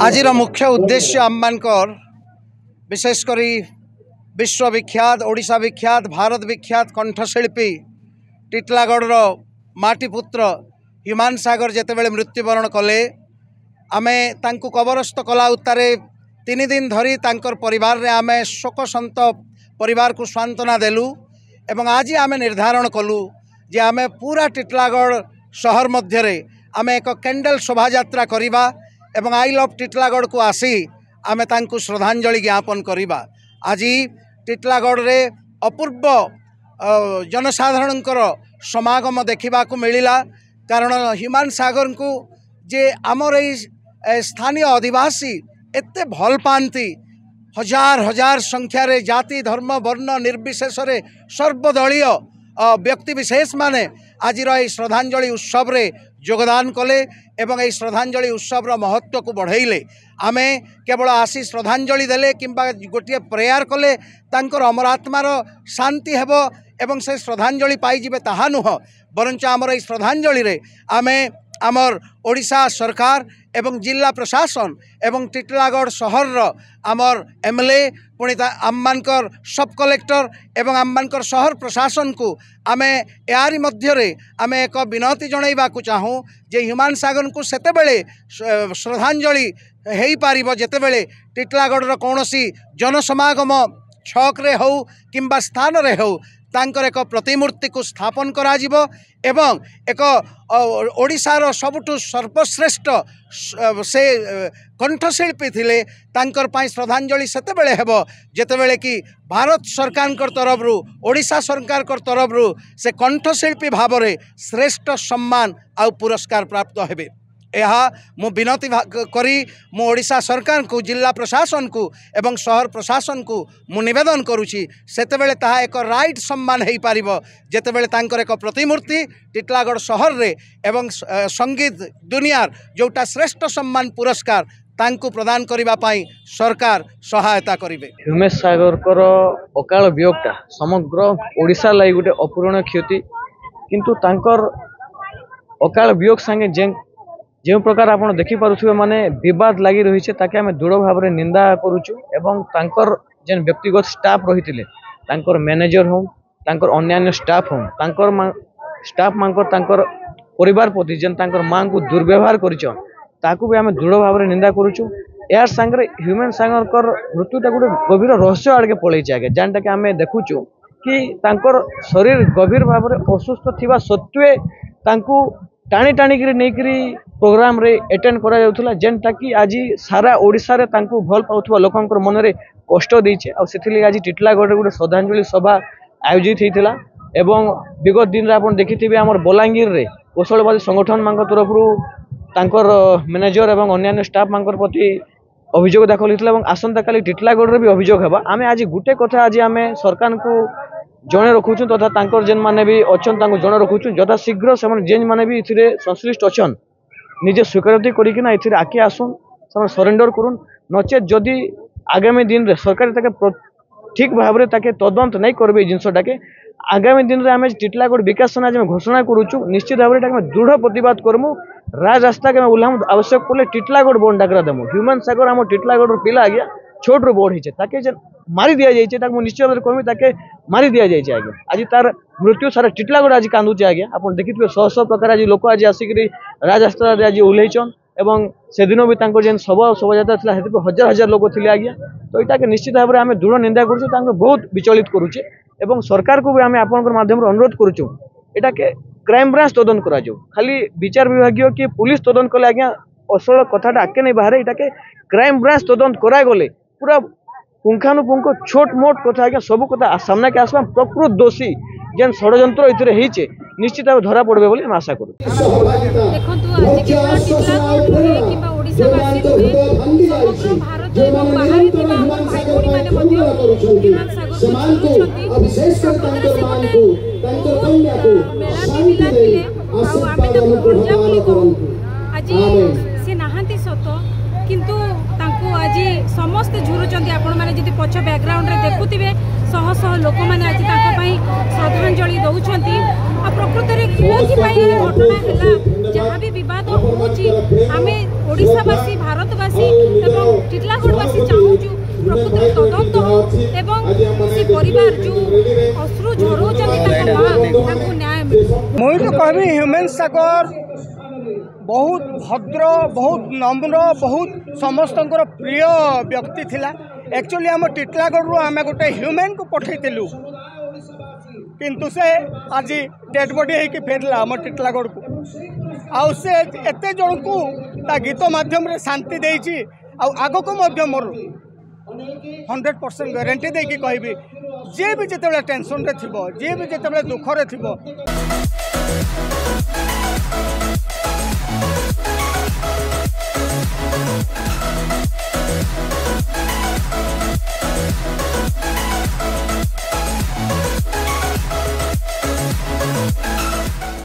आज मुख्य उद्देश्य आममानकर विशेषकर विश्वविख्यात ओडिशा विख्यात भारत विख्यात कंठशिल्पी टिटलागढ़ माटीपुत्र ह्यूमान सागर जितेबाला मृत्युवरण कले आमे तांकु कबरस्थ कला उत्तारे 3 दिन धरी तांकर परिवार रे आमे शोक संत परिवार को सांत्वना देलु एवं आज आमे निर्धारण कलु जे आमे पूरा टिटलागढ़ शहर मध्य आमे एक कैंडल शोभा यात्रा करिबा एवं आई लव टिटलागढ़ को आसी आमे तांकु श्रद्धांजलि ज्ञापन करिबा। आज टिटलागढ़ रे अपूर्व जनसाधारणकर समागम देखा मिलला कारण ह्यूमान सागर को जे आमर स्थानीय आदिवासी एते भल पाती हजार हजार संख्यार जाति धर्म वर्ण निर्विशेष सर्वदलीय व्यक्ति विशेष माने आज श्रद्धांजलि उत्सव रे योगदान कले एवं यह श्रद्धांजलि उत्सव महत्व को बढ़ाइले। आमे केवल आसी श्रद्धांजलि देले किंबा गोटे प्रेयर कले तांकर अमरात्मार शांति हेबो एवं से श्रद्धांजलि पाइबे ताहा नुह बरंच आमर यह श्रद्धांजलि रे आमे आमर ओडिशा सरकार एवं जिला प्रशासन एवं टिटलागढ़ शहर आमर एमएलए पुणी आममानकर सब कलेक्टर एवं आममानकर शहर प्रशासन को आमे यारी मध्यरे आमे एक विनती जनइबा को चाहूँ जे ह्यूमान सागर को सेतेबेले श्रद्धांजलि हेई पारिबो जेतेबेले टिटलागढ़ कौनसी जनसमागम छक रे हो किंबा स्थान रे हो तांकर एक प्रतिमूर्ति को स्थापन करा जिवो एवं एक ओडिशार सबुठु सर्वश्रेष्ठ से कंठशिल्पी थिले तांकर पाई श्रद्धांजलि सेतेबेले हेबो जेतेबेले कि भारत सरकार तरफ रु ओडिशा सरकार तरफ रु से कंठशिल्पी भाव में श्रेष्ठ सम्मान आउ पुरस्कार प्राप्त हेबे। यह मु विनती करी मु ओडिशा सरकार को जिला प्रशासन को एवं शहर प्रशासन को मु निवेदन करुछि सेतेबेले ताहा एक राइट सम्मान हेई पारिबो जेतेबेले तांकर एक प्रतिमूर्ति टिटलागढ़ शहर रे एवं संगीत दुनियार जोटा श्रेष्ठ सम्मान पुरस्कार तांकु प्रदान करिबा पाई सरकार सहायता करिवे। ह्यूमान सागर कर अकाल वियोगटा समग्र ओडिशा लाई गोटे अपूरणीय क्षति किंतु तांकर अकाल वियोग संगे जो प्रकार आप देखिपे माने विवाद लगी रही ताके आम दृढ़ भाव में निंदा करुचु एवं तांकर जेन व्यक्तिगत स्टाफ रही तांकर मैनेजर हो तांकर अन्यान्य स्टाफ हो तांकर स्टाफ मांकर तांकर परिवार प्रति जेन तांकर मां को दुर्व्यवहार करिचन ताकू भी आम दृढ़ भाव में निंदा करुचु। यार सांगे ह्यूमान सागर मृत्युटा गोटे गभीर रहस्य आड़के पलैचे आगे जानटा कि आम देखुचु कि तांकर शरीर गभीर भाव में असुस्थ थिबा सत्वे तांकू टाणी टाणिक नहींकरी प्रोग्राम रे अटेंड करा जाउथला जेनटा कि आज सारा ओडिशा रे तांकू भल पाउथबा लोकंकर मन रे कष्ट देइछे आ सेथिले आज टिटलागढ़ रे गोटे श्रद्धांजलि सभा आयोजित होइथिला एवं विगत दिन रे आपण देखिथिबे हमर बलांगीर रे कौशलवादी संगठन मांक तरफ रु तांकर मैनेजर एवं अन्य स्टाफ मांकर प्रति अभियोग दाखल होइथिला एवं आसंता काली टिटलागढ़ रे भी अभियोग हेबा। आमे आज गुटे कथा आज आमे सरकार को जड़े रखुचु तथा तांकर जेन माने भी अच्छन तांको जड़े रखुचु यथा शीघ्र से जेन माने भी इथिरे संश्लिष्ट अच्छन निजे स्वीकृति करिकिना इथिरे आके आसुन से सरेंडर करुन नचेत जदि आगामी दिन रे सरकार ताके ठीक भाव में ताके तदंत नहीं करबे जिनसटाके आगामी दिन रे आमे टिटलागढ़ विकास आज घोषणा करुचु निश्चित भाव में दृढ़ प्रतिवाद करमु राज रास्ता के उल्लाम आवश्यक पड़े टिटलागढ़ बन डाकरा देमु। ह्यूमान सागर आम टिटलागढ़ पिला आज्ञा छोट रू बड़ होइछे ताके जे मारी दिया जाइछे ताके निश्चय भाव कहमी ताके मारी दिया जाइछे आज्ञा आज तार मृत्यु सारा टिटलागढ़ आज कांदुचे आज्ञा आपण देखिथिबे शह शह प्रकार आज लोक आज आसिकरी राज रास्ता आज ओह्लैछन एवं से दिन भी तांको जेन शोभायात्रा थिला हेतु हजार हजार लोक थिले आज्ञा तो एटा के निश्चित भाव में आम दृढ़ निंदा करूछु तांको बहुत विचलित करूचे एवं सरकार को भी आम आपनकर माध्यम अनुरोध करूछु एटा के क्राइम ब्रांच तदन करा जाऊ खाली विचार विभागीय कि पुलिस तदन कले आज्ञा असल कथाटा आके नहीं बाहर एटा के क्राइम ब्रांच तदन करा गले पूरा पुंखानुपुंख छोट मोट कथा आज्ञा सब कथा सामना के आसवा प्रकृत दोषी जेन षड्यंत्र इतरे हेइचे निश्चित भाव धरा पड़बे बोली हम आशा करू। देखंतु आज के टिटलागढ़ रे किबा ओडिसा वासी रे समग्र भारत एवं बाहर थिबा हमर भाई भौणी माने मध्ये ह्यूमान सागर को विशेष कर तांकर मान को तांकर कन्या को शांति दे आशीर्वाद अनुग्रह आज से नहांती सत किंतु तांको आज समस्त झुरुचंदी आपण माने जदि पछ बैकग्राउंड रे देखुथिबे शह शह लोक माने आज तांको पई श्रद्धांजलि दउछंती आ प्रकृत रे कोथि पई घटना हैला जहां भी विवाद होउची आमे ओडिसावासी भारतवासी ଟିଟଲାଗଡ଼ବାସୀ ଏବଂ ଟିଟଲାଗଡ଼ବାସୀ ଚାହୁଁଛୁ ପ୍ରକୃତ ତଦନ୍ତ ହଉ ଏବଂ ସେ ପରିବାର ଯେଉଁ ଅଶ୍ରୁ ଝରଉଛନ୍ତି ତାଙ୍କ ମା ତାଙ୍କୁ ନ୍ୟାୟ ମିଳୁ। मुई तो कहबी ह्यूमेन सागर बहुत भद्र बहुत नम्र बहुत समस्त प्रिय व्यक्ति थिला। एक्चुअली आम टिटलागढ़ आम गोटे ह्यूमेन को पठेलु किंतु से आज डेड बॉडी होकर फेरला आम टिटलागढ़ को आउ से एते जन को ता गीत माध्यम रे शांति देछि आग को मोर 100% गारंटी देकी कहबी जे भी जिते टेंशन रे थिबो जे भी जिते दुख रे थिबो